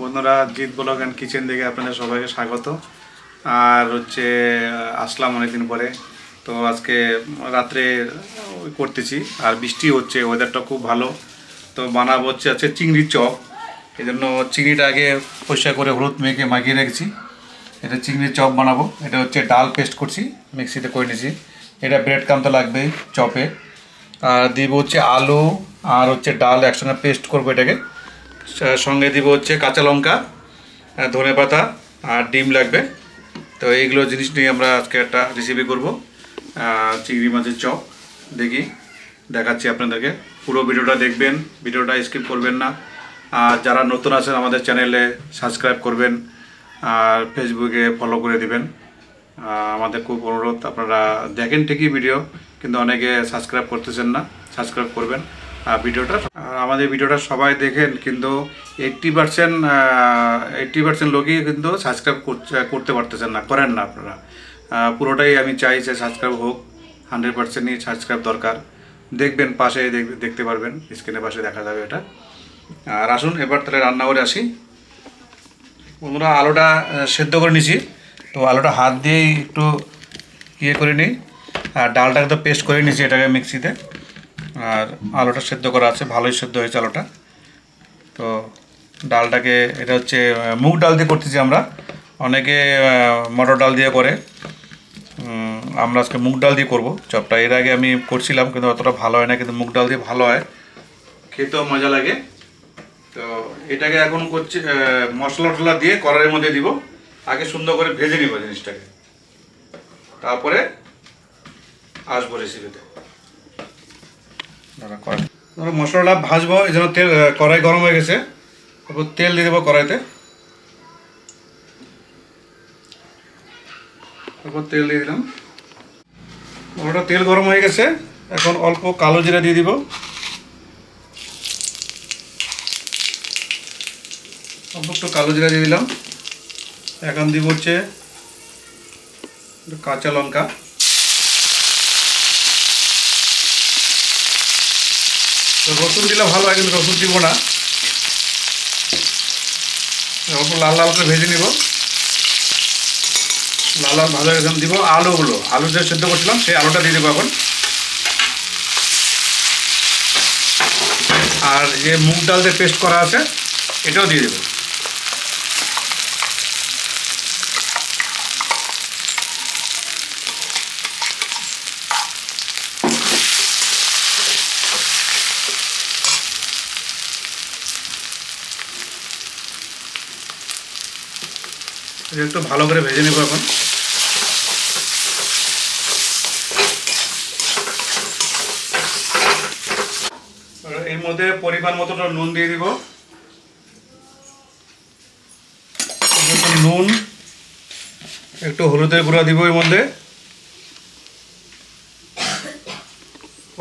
বন্ধুরা, Jeet blog and kitchen থেকে আপনাদের সবাইকে স্বাগত। আর আসলাম অনেকদিন পরে। তো আজকে রাত্রে করতেছি, আর বৃষ্টি হচ্ছে, ওয়েদারটা খুব ভালো। তো বানাবো হচ্ছে চিংড়ির চপ। এই জন্য চিংড়িটা আগে পরিষ্কার করে হলুদ মেখে মাখিয়ে রেখেছি। এটা চিংড়ির চপ বানাবো। এটা হচ্ছে ডাল পেস্ট করছি, মিক্সিতে করে নিয়েছি। এটা ব্রেড ক্রাম্ব তো লাগবেই চপে। আর দিব হচ্ছে আলু আর ডাল একসঙ্গে পেস্ট করবো এটাকে। সঙ্গে দিব হচ্ছে কাঁচা লঙ্কা, ধনেপাতা আর ডিম লাগবে। তো এইগুলো জিনিস নিয়ে আমরা আজকে একটা রেসিপি করব, চিংড়ি মাছের চপ। দেখাচ্ছি আপনাদেরকে। পুরো ভিডিওটা দেখবেন, ভিডিওটা স্কিপ করবেন না। আর যারা নতুন আছেন আমাদের চ্যানেলে সাবস্ক্রাইব করবেন, আর ফেসবুকে ফলো করে দিবেন। আমাদের খুব অনুরোধ, আপনারা দেখেন ঠিকই ভিডিও, কিন্তু অনেকে সাবস্ক্রাইব করতেছেন না। সাবস্ক্রাইব করবেন ভিডিওটা। আমাদের ভিডিওটা সবাই দেখেন, কিন্তু 80% লোকই কিন্তু সাবস্ক্রাইব করতে পারতেছেন না, করেন না আপনারা। পুরোটাই আমি চাই যে সাবস্ক্রাইব হোক। 100%ই সাবস্ক্রাইব দরকার। দেখবেন পাশে দেখতে পারবেন, স্ক্রিনের পাশে দেখা যাবে এটা। আর আসুন এবার তাহলে রান্না করে আসি। বন্ধুরা, আলুটা সেদ্ধ করে নিছি। তো আলুটা হাত দিয়েই একটু করে নিই। আর ডালটাকে তো পেস্ট করে নিয়েছি এটাকে মিক্সিতে। আর আলুটা সেদ্ধ করা আছে, ভালোই সেদ্ধ হয়েছে আলুটা। তো ডালটাকে, এটা হচ্ছে মুগ ডাল দিয়ে করতেছি আমরা। অনেকে মটর ডাল দিয়ে করে, আমরা আজকে মুগ ডাল দিয়ে করবো চপটা। এর আগে আমি করছিলাম, কিন্তু অতটা ভালো হয় না, কিন্তু মুগ ডাল দিয়ে ভালো হয়, খেতেও মজা লাগে। তো এটাকে এখন করছি, মশলা টশলা দিয়ে কড়াইয়ের মধ্যে দিব। আগে সুন্দর করে ভেজে নিব জিনিসটাকে, তারপরে আসবো রেসিপিতে। মশলাটা ভাজবো, এই জন্য তেল, কড়াই গরম হয়ে গেছে। তারপর তেল দিয়ে দেবো কড়াইতে। তারপর তেল দিয়ে দিলাম। ওটা তেল গরম হয়ে গেছে। এখন অল্প কালো জিরা দিয়ে দিব। অল্প একটু কালো জিরা দিয়ে দিলাম। এখন দিব হচ্ছে কাঁচা লঙ্কা। তো রসুন দিলে ভালো হয়, কিন্তু রসুন দিব না। অল্প লাল লাল করে ভেজে নিব। লাল লাল ভাজা এখন দিব আলুগুলো। আলু যে সেদ্ধ করছিলাম সেই আলুটা দিয়ে দেবো এখন। আর যে মুগ ডাল দিয়ে পেস্ট করা আছে এটাও দিয়ে দেবো। একটু ভালো করে ভেজে নেব এখন। এর মধ্যে পরিমাণ মতো নুন দিয়ে দিব। নুন, একটু হলুদের গুঁড়া দিব এর মধ্যে।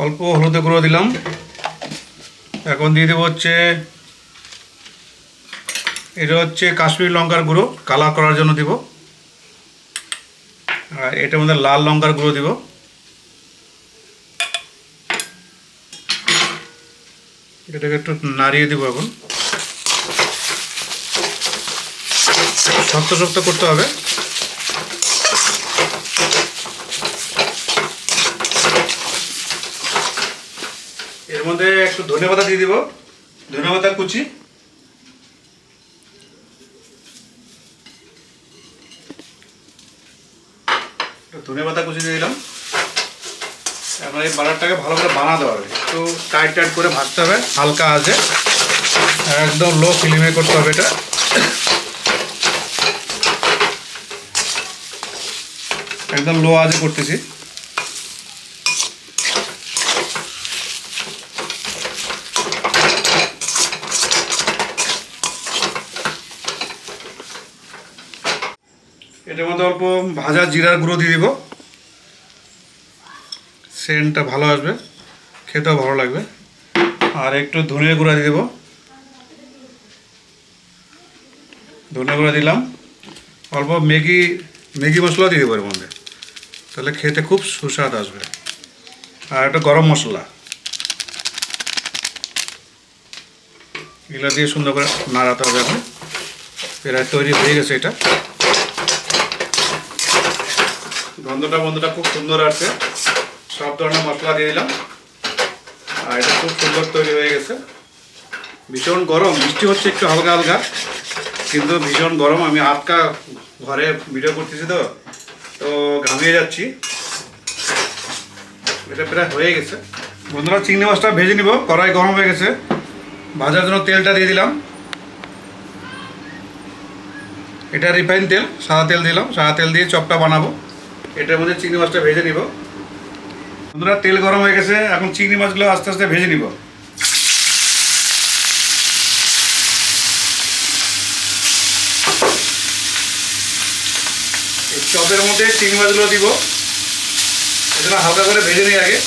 অল্প হলুদের গুঁড়ো দিলাম। এখন দিয়ে দেবো এটা হচ্ছে কাশ্মীরি লঙ্কার গুঁড়ো, কালার করার জন্য দিব। আর এটার মধ্যে লাল লঙ্কার গুঁড়ো দিব। এটাকে একটু নাড়িয়ে দিব এখন। শক্ত শক্ত করতে হবে। এর মধ্যে একটু ধনেপাতা দিয়ে দিব, ধনেপাতা কুচি। ধনেপাতা কুচি দিয়ে দিলাম। এখন এই বাটারটাকে ভালো করে বানাতে হবে, একটু টাইট টাইট করে ভাজতে হবে হালকা আঁচে। একদম লো ফ্লেমে করতে হবে এটা। একদম লো আঁচে করতেছি। এটার মধ্যে অল্প ভাজা জিরার গুঁড়ো দিয়ে দিব। সেন্টটা ভালো আসবে, খেতেও ভালো লাগবে। আর একটু ধনে গুঁড়া দিয়ে দেবো। ধনে গুঁড়া দিলাম। অল্প ম্যাগি মশলা দিয়ে দেবো এর মধ্যে, তাহলে খেতে খুব সুস্বাদ আসবে। আর একটা গরম মশলা, এগুলো দিয়ে সুন্দর করে নাড়াতে হবে এখন। প্রায় তৈরি হয়ে গেছে। এটা গন্ধটা খুব সুন্দর আসছে। সব ধরনের মশলা দিয়ে দিলাম আর এটা খুব সুন্দর তৈরি হয়ে গেছে। ভীষণ গরম, বৃষ্টি হচ্ছে একটু হালকা হালকা, কিন্তু ভীষণ গরম। আমি আটকা ঘরে ভিডিও করতেছি তো তো ঘামিয়ে যাচ্ছি। এটা প্রায় হয়ে গেছে। বন্ধুরা, চিংড়ি মাছটা ভেজে নিব। কড়াই গরম হয়ে গেছে, ভাজার জন্য তেলটা দিয়ে দিলাম। এটা রিফাইন তেল, সাদা তেল দিলাম। সাদা তেল দিয়ে চপটা বানাবো। এটার মধ্যে চিংড়ি মাছটা ভেজে নিব। বন্ধুরা, তেল গরম হয়ে গেছে, এখন চিংড়ি মাছগুলো আস্তে আস্তে ভেজে নিব। এই চপের মধ্যে চিংড়ি মাছগুলো দিব, এজন্য হালকা করে ভেজে নিই আগে।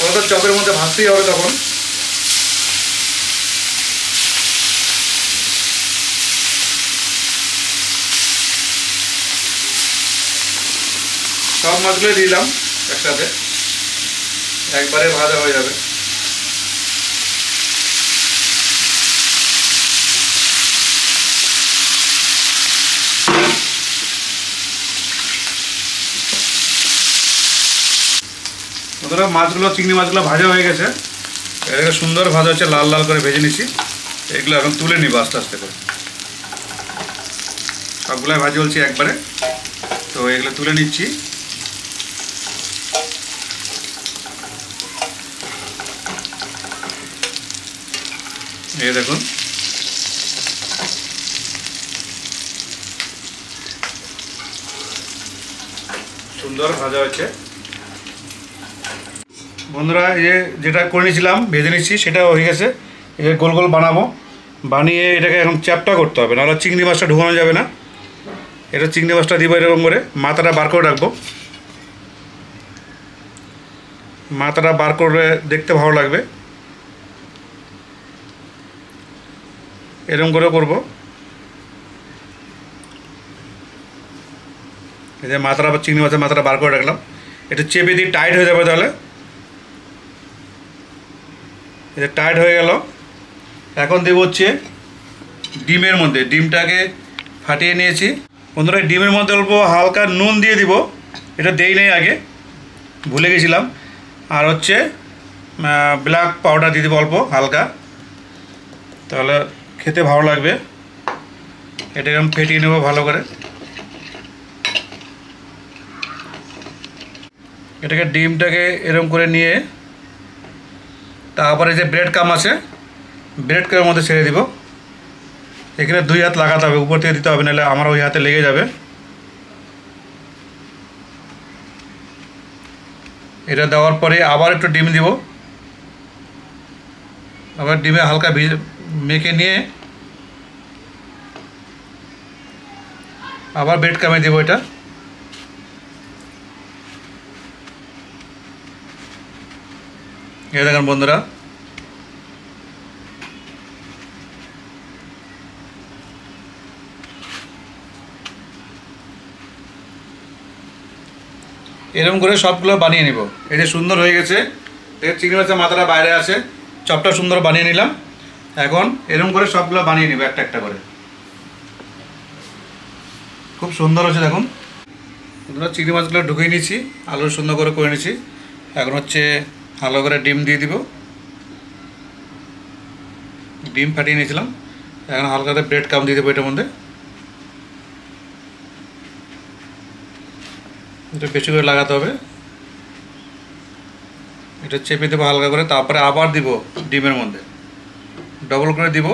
ওরা তো চপের মধ্যে ভাজতেই হবে তখন। সব মাছগুলোই দিলাম একসাথে, একবারে ভাজা হয়ে যাবে। বন্ধুরা, মাছগুলো, চিংড়ি মাছগুলো ভাজা হয়ে গেছে। এটাকে সুন্দর ভাজা হচ্ছে, লাল লাল করে ভেজে নিচ্ছি। এগুলো এখন তুলে নিব আস্তে আস্তে করে। সবগুলাই ভাজি বলছি একবারে, তো এগুলো তুলে নিচ্ছি। এই দেখুন, সুন্দর ভাজা হচ্ছে। বন্ধুরা, যেটা করে নিয়েছিলাম ভেজে নিচ্ছি, সেটা হয়ে গেছে। গোল গোল বানাবো, বানিয়ে এটাকে এখন চ্যাপটা করতে হবে, নাহলে চিংড়ি মাছটা ঢুকানো যাবে না। এটা চিংড়ি মাছটা দিব এরকম করে, মাথাটা বার করে রাখবো। মাথাটা বার করে দেখতে ভালো লাগবে, এরকম করে করবো। এই যে মাথাটা, চিংড়ি মাছের মাথাটা বার করে রাখলাম। একটু চেপে দিয়ে টাইট হয়ে যাবে, তাহলে এটা টাইট হয়ে গেল। এখন দেবো হচ্ছে ডিমের মধ্যে। ডিমটাকে ফাটিয়ে নিয়েছি। বন্ধুরা, ডিমের মধ্যে অল্প হালকা নুন দিয়ে দিব, এটা দেই নাই আগে, ভুলে গেছিলাম। আর হচ্ছে ব্ল্যাক পাউডার দিয়ে দেবো অল্প হালকা, তাহলে খেতে ভালো লাগবে। এটাকে আমি ফেটিয়ে নেব ভালো করে। এটাকে, ডিমটাকে এরকম করে নিয়ে তারপরে যে ব্রেড কাম আছে, ব্রেড কামের মধ্যে ছেড়ে দিব। এখানে 2 হাত লাগাতে হবে, উপর থেকে দিতে হবে, নাহলে আমার ওই হাতে লেগে যাবে। এটা দেওয়ার পরে আবার একটু ডিম দিব, আবার ডিমে হালকা মেখে নিয়ে আবার ব্রেড কামে দেবো। এটা দেখেন বন্ধুরা, এরকম করে সবগুলো বানিয়ে নিব। এই যে সুন্দর হয়ে গেছে, চিংড়ি মাছের মাথাটা বাইরে আছে, চপটা সুন্দর বানিয়ে নিলাম। এখন এরকম করে সবগুলো বানিয়ে নিব একটা একটা করে। খুব সুন্দর হচ্ছে দেখুন। বন্ধুরা, চিংড়ি মাছগুলো ঢুকিয়ে নিয়েছি, আলু সুন্দর করে নিয়েছি। এখন হচ্ছে ভালো করে ডিম দিয়ে দিব। ডিম ফাটিয়ে নিয়েছিলাম, এখন হালকা করে ব্রেড কাম দিয়ে দেবো এটার মধ্যে। এটা বেশি করে লাগাতে হবে। এটা চেপে দেবো হালকা করে, তারপরে আবার দিব ডিমের মধ্যে, ডবল করে দিব।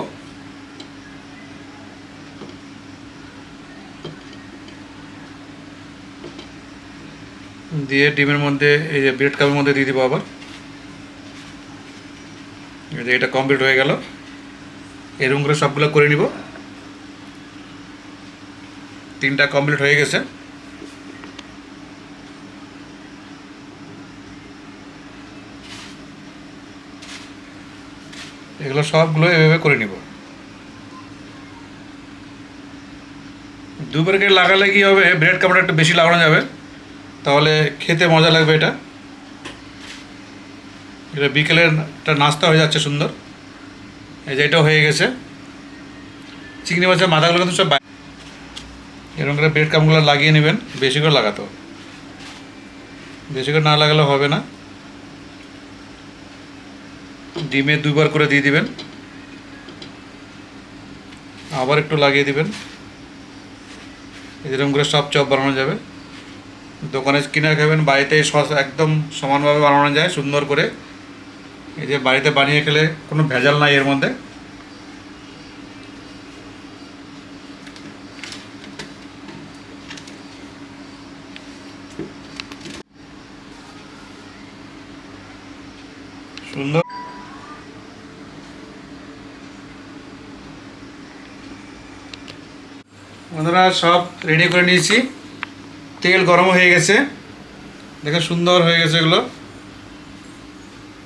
দিয়ে ডিমের মধ্যে, এই যে ব্রেড কামের মধ্যে দিয়ে দিব আবার। এটা কমপ্লিট হয়ে গেল। এরকম করে সবগুলো করে নিব। 3টা কমপ্লিট হয়ে গেছে। এগুলো সবগুলো এভাবে করে নিব। 2 প্যাকেট লাগালে কি হবে, ব্রেড কামটা একটু বেশি লাগানো যাবে, তাহলে খেতে মজা লাগবে। এটা বিকেলের একটা নাস্তা হয়ে যাচ্ছে সুন্দর। এই যে এটাও হয়ে গেছে। চিংড়ি মাছের মাথাগুলো কিন্তু সব এরকম করে ব্রেড ক্রাম্বগুলো লাগিয়ে নেবেন, বেশি করে লাগাতো, বেশি করে না লাগালে হবে না। ডিমে 2বার করে দিয়ে দিবেন, আবার একটু লাগিয়ে দিবেন। এরকম করে সব চপ বানানো যাবে। দোকানে কিনে খাবেন, বাড়িতে সস একদম সমানভাবে বানানো যায় সুন্দর করে। এই যে বাড়িতে বানিয়ে খেলে কোনো ভেজাল নাই এর মধ্যে। সুন্দর। বন্ধুরা সব রেডি করে নিয়েছি, তেল গরম হয়ে গেছে, দেখে সুন্দর হয়ে গেছে এগুলো।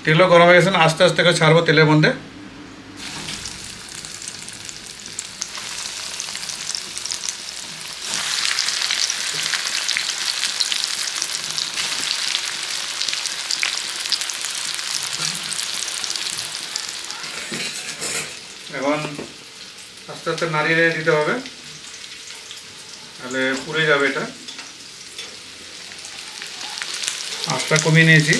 তেলও গরম হয়ে গেছে, আস্তে আস্তে করে ছাড়বো তেলের মধ্যে। এখন আস্তে আস্তে নাড়িয়ে দিতে হবে, তাহলে পুড়ে যাবে। এটা আঁচটা কমিয়ে নিয়েছি।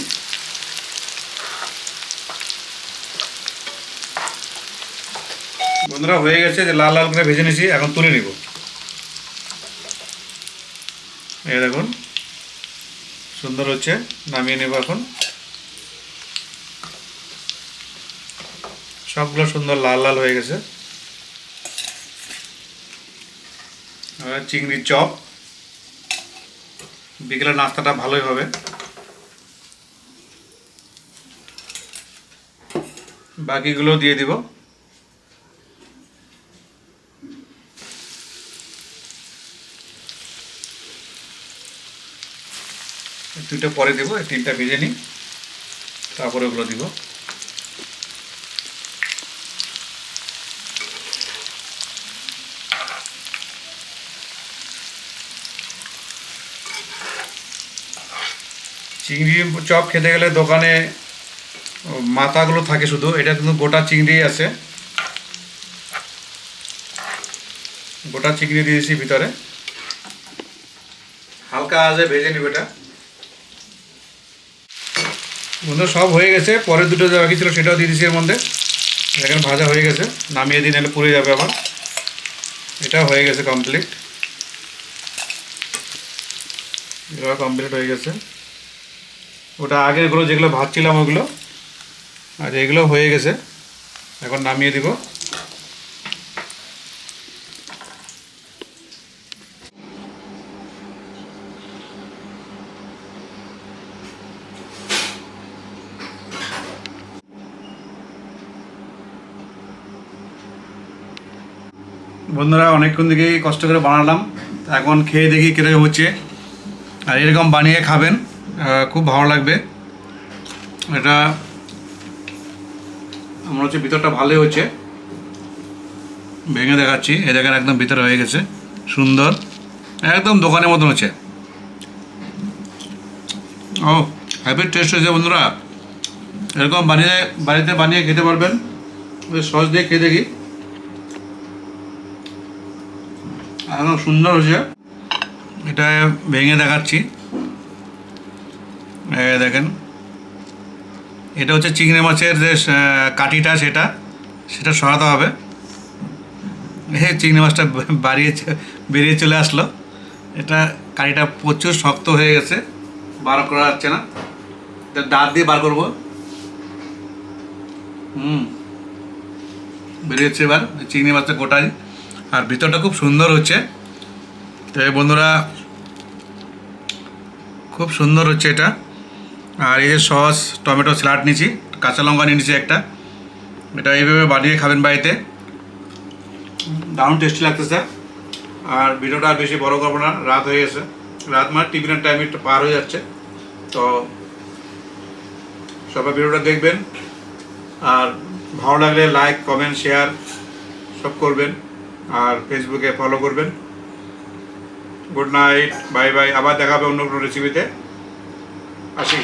বন্ধুরা হয়ে গেছে, যে লাল লাল করে ভেজে নিয়েছি, এখন তুলে নিব। এই দেখুন সুন্দর হচ্ছে, নামিয়ে নেব এখন। সবগুলো সুন্দর লাল লাল হয়ে গেছে। চিংড়ির চপ, বিকেলের নাস্তাটা ভালোই হবে। বাকিগুলো দিয়ে দিব। দুটো পরে দেবো, 3টা ভেজে নিই, তারপরে ওগুলো দিব। চিংড়ি চপ খেতে গেলে দোকানে মাথাগুলো থাকে শুধু, এটা কিন্তু গোটা চিংড়ি আছে। গোটা চিংড়ি দিয়েছি ভিতরে, হালকা আজে ভেজে নিব এটা। বন্ধু সব হয়ে গেছে, পরের দুটো যে বাকি ছিল সেটাও দিয়ে দিয়েছি এর মধ্যে। এখানে ভাজা হয়ে গেছে, নামিয়ে দিন, নাহলে পুড়ে যাবে আবার। এটা হয়ে গেছে কমপ্লিট, এটা কমপ্লিট হয়ে গেছে। ওটা আগেরগুলো যেগুলো ভাজছিলাম ওগুলো, আর এগুলো হয়ে গেছে, এখন নামিয়ে দিব। বন্ধুরা অনেকক্ষণ থেকেই কষ্ট করে বানালাম, এখন খেয়ে দেখি কীরকম হচ্ছে। আর এরকম বানিয়ে খাবেন, খুব ভালো লাগবে। এটা আমার হচ্ছে ভিতরটা ভালোই হচ্ছে, ভেঙে দেখাচ্ছি। এই দেখেন একদম ভিতরে হয়ে গেছে সুন্দর, একদম দোকানের মতন হচ্ছে। ও হ্যাপি টেস্ট হয়েছে বন্ধুরা। এরকম বানিয়ে বাড়িতে বানিয়ে খেতে পারবেন। সস দিয়ে খেয়ে দেখি, একদম সুন্দর হয়েছে। এটা ভেঙে দেখাচ্ছি, দেখেন এটা হচ্ছে চিংড়ি মাছের যে কাঠিটা, সেটা সরাতে হবে। চিংড়ি মাছটা বেরিয়ে চলে আসলো। এটা কাঠিটা প্রচুর শক্ত হয়ে গেছে, বার করা যাচ্ছে না। দাঁত দিয়ে বার করবো। বেরিয়েছে এবার চিংড়ি মাছটা গোটাই, আর ভিতরটা খুব সুন্দর হচ্ছে। তো বন্ধুরা খুব সুন্দর হচ্ছে এটা। আর এই যে সস, টমেটো স্যালাড নিয়েছি, কাঁচা লঙ্কা নিয়ে নিয়েছি একটা। এটা এইভাবে বানিয়ে খাবেন বাড়িতে, দারুণ টেস্টি লাগতেছে। আর ভিডিওটা আর বেশি বড় করবো না, রাত হয়ে গেছে। রাত মানে টিফিনের টাইম একটু পার হয়ে যাচ্ছে। তো সবাই ভিডিওটা দেখবেন, আর ভালো লাগলে লাইক, কমেন্ট, শেয়ার সব করবেন, আর ফেসবুকে ফলো করবেন। Good night, bye bye. আবার দেখা হবে অন্য কোনো রেসিপিতে। আসি।